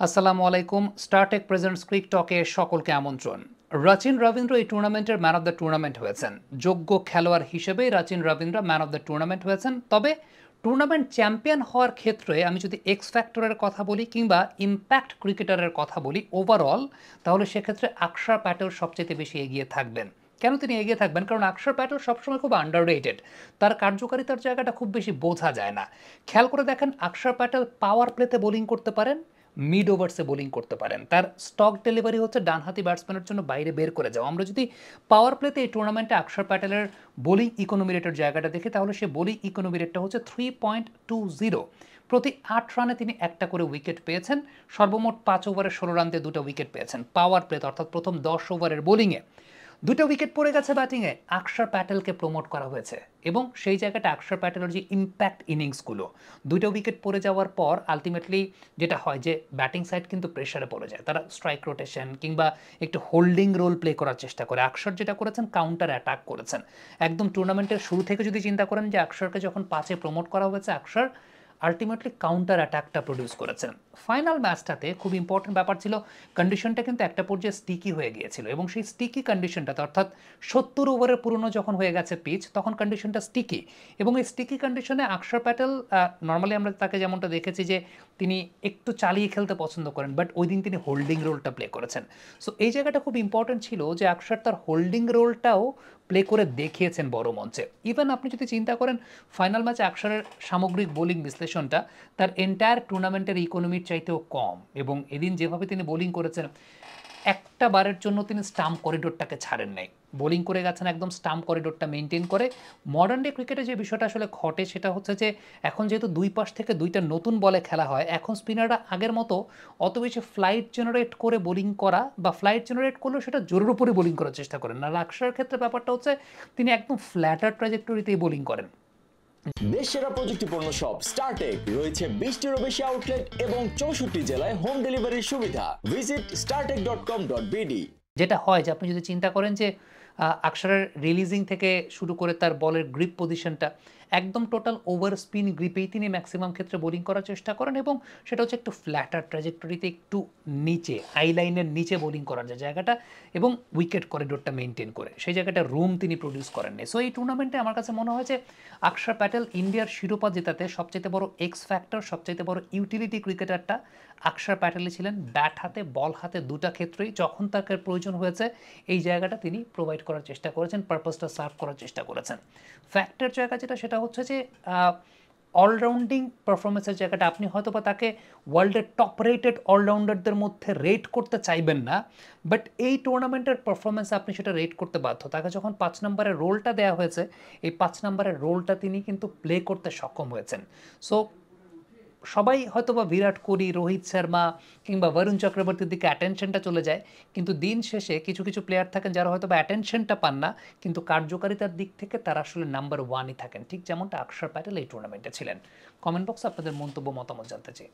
আসসালামু আলাইকুম। Star Tech presents ক্রিক টকে সকলকে আমন্ত্রণ। রাচিন রবীন্দ্র এই টুর্নামেন্টের ম্যান অফ দ্য টুর্নামেন্ট হয়েছেন। যোগ্য খেলোয়াড় হিসেবেই Rachin Rabindra man of the tournament হয়েছেন। তবে টুর্নামেন্ট চ্যাম্পিয়ন হওয়ার ক্ষেত্রে আমি যদি এক্স ফ্যাক্টরের কথা বলি কিংবা ইম্প্যাক্ট ক্রিকেটারের কথা বলি ওভারঅল, তাহলে সেক্ষেত্রে আকশার প্যাটেল সবচেয়ে বেশি এগিয়ে থাকবেন। কেন তিনি এগিয়ে থাকবেন? কারণ আকশার প্যাটেল সবসময় খুব আন্ডাররেটেড। তার কার্যকারিতার জায়গাটা খুব বেশি বোঝা যায় না। খেয়াল করে দেখেন, আকশার প্যাটেল পাওয়ার প্লেতে বোলিং করতে পারেন, মিড ওভার্সে বোলিং করতে পারেন। তার স্টক ডেলিভারি হচ্ছে ডানহাতি ব্যাটসম্যানের জন্য বাইরে বের করে যাও। আমরা যদি পাওয়ার প্লেতে এই টুর্নামেন্টে আকশার প্যাটেলের বোলিং ইকোনমি রেটের জায়গাটা দেখি, তাহলে সে বোলিং ইকোনমি রেটটা হচ্ছে 3.20। প্রতি ৮ রানে তিনি একটা করে উইকেট পেয়েছেন। সর্বমোট ৫ ওভারে ১৬ রান দিয়ে ২টা উইকেট পেয়েছেন পাওয়ার প্লেতে, অর্থাৎ প্রথম ১০ ওভারের বোলিংয়ে। ২টা উইকেট পড়ে গেছে ব্যাটিংয়ে, আকশার প্যাটেলকে প্রমোট করা হয়েছে এবং সেই জায়গাটা আকশার প্যাটেলের যে ইম্প্যাক্ট ইনিংসগুলো, ২টা উইকেট পড়ে যাওয়ার পর আলটিমেটলি যেটা হয় যে ব্যাটিং সাইড কিন্তু প্রেশারে পড়ে যায়। তারা স্ট্রাইক রোটেশন কিংবা একটু হোল্ডিং রোল প্লে করার চেষ্টা করে। আকশার যেটা করেছেন, কাউন্টার অ্যাটাক করেছেন। একদম টুর্নামেন্টের শুরু থেকে যদি চিন্তা করেন যে আকশারকে যখন ৫-এ প্রমোট করা হয়েছে, আকশার আলটিমেটলি কাউন্টার অ্যাটাকটা প্রডিউস করেছেন। ফাইনাল ম্যাচটাতে খুব ইম্পর্টেন্ট ব্যাপার ছিল, কন্ডিশনটা কিন্তু একটা পর্যায়ে স্টিকি হয়ে গিয়েছিল এবং সেই স্টিকি কন্ডিশনটাতে, অর্থাৎ ৭০ ওভারের পুরনো যখন হয়ে গেছে পিচ, তখন কন্ডিশনটা স্টিকি এবং এই স্টিকি কন্ডিশনে আকশার প্যাটেল নর্মালি আমরা তাকে যেমনটা দেখেছি যে তিনি একটু চালিয়ে খেলতে পছন্দ করেন, বাট ওই দিন তিনি হোল্ডিং রোলটা প্লে করেছেন। সো এই জায়গাটা খুব ইম্পর্টেন্ট ছিল যে আকশার তার হোল্ডিং রোলটাও প্লে করে দেখিয়েছেন বড় মঞ্চে। ইভেন আপনি যদি চিন্তা করেন ফাইনাল ম্যাচে আকশারের সামগ্রিক বোলিং বিশ্লেষণটা তার এন্টায়ার টুর্নামেন্টের ইকোনমির চাইতেও কম এবং এদিন যেভাবে তিনি বোলিং করেছেন, একটা বারের জন্য তিনি স্টাম্প করিডোরটাকে ছাড়েন নাই। বোলিং করে গেছেন একদম স্টাম্প করিডোরটা মেনটেন করে। মডার্ন ডে ক্রিকেটে যে বিষয়টা আসলে ঘটে সেটা হচ্ছে যে এখন যেহেতু দুই পাশ থেকে দুইটা নতুন বলে খেলা হয়, এখন স্পিনাররা আগের মতো অত বেশি ফ্লাইট জেনারেট করে বোলিং করা বা ফ্লাইট জেনারেট করলেও সেটা জোরের উপরে বোলিং করার চেষ্টা করেন না। আকশারের ক্ষেত্রে ব্যাপারটা হচ্ছে তিনি একদম ফ্ল্যাটার ট্র্যাজেক্টরিতেই বোলিং করেন। দেশ সেরা প্রযুক্তি পণ্য শপ স্টারটেক রয়েছে 20টিরও বেশি আউটলেট এবং 64 জেলায় হোম ডেলিভারির সুবিধা। Visit startek.com.bd। যেটা হয় যে আপনি যদি চিন্তা করেন যে আকশারের রিলিজিং থেকে শুরু করে তার বলের গ্রিপ পজিশনটা একদম টোটাল ওভার স্পিন গ্রিপেই তিনি ম্যাক্সিমাম ক্ষেত্রে বোলিং করার চেষ্টা করেন এবং সেটা হচ্ছে একটু ফ্ল্যাটার ট্র্যাজেক্টরিতে, একটু নিচে আই লাইনের নিচে বোলিং করার যে জায়গাটা এবং উইকেট করিডোরটা মেনটেন করে সেই জায়গাটা রুম তিনি প্রডিউস করেননি। সো এই টুর্নামেন্টে আমার কাছে মনে হয় যে আকশার প্যাটেল ইন্ডিয়ার শিরোপা জেতাতে সবচাইতে বড় এক্স ফ্যাক্টর, সবচাইতে বড় ইউটিলিটি ক্রিকেটারটা আকশার প্যাটেলই ছিলেন। ব্যাট হাতে বল হাতে দুটা ক্ষেত্রেই যখন তাকে প্রয়োজন হয়েছে এই জায়গাটা তিনি প্রোভাইড করার চেষ্টা করেছেন, পারপাসটা সার্ভ করার চেষ্টা করেছেন। ফ্যাক্টের জায়গা যেটা সেটা হচ্ছে যে অলরাউন্ডিং পারফরমেন্সের জায়গাটা আপনি হয়তো বা তাকে ওয়ার্ল্ডের টপ রেটেড অলরাউন্ডারদের মধ্যে রেট করতে চাইবেন না, বাট এই টুর্নামেন্টের পারফরমেন্স আপনি সেটা রেট করতে বাধ্য। তাকে যখন ৫ নম্বরের রোলটা দেওয়া হয়েছে, এই ৫ নম্বরের রোলটা তিনি কিন্তু প্লে করতে সক্ষম হয়েছেন। সো সবাই হয়তো বা বিরাট কোহলি, রোহিত শর্মা কিংবা বরুণ চক্রবর্তীর দিকে অ্যাটেনশনটা চলে যায়, কিন্তু দিন শেষে কিছু কিছু প্লেয়ার থাকেন যারা হয়তো বা অ্যাটেনশনটা পান না, কিন্তু কার্যকারিতার দিক থেকে তারা আসলে নাম্বার ওয়ানই থাকেন, ঠিক যেমনটা আকশার প্যাটেল এই টুর্নামেন্টে ছিলেন। কমেন্ট বক্সে আপনাদের মন্তব্য মতামত জানতে চাই।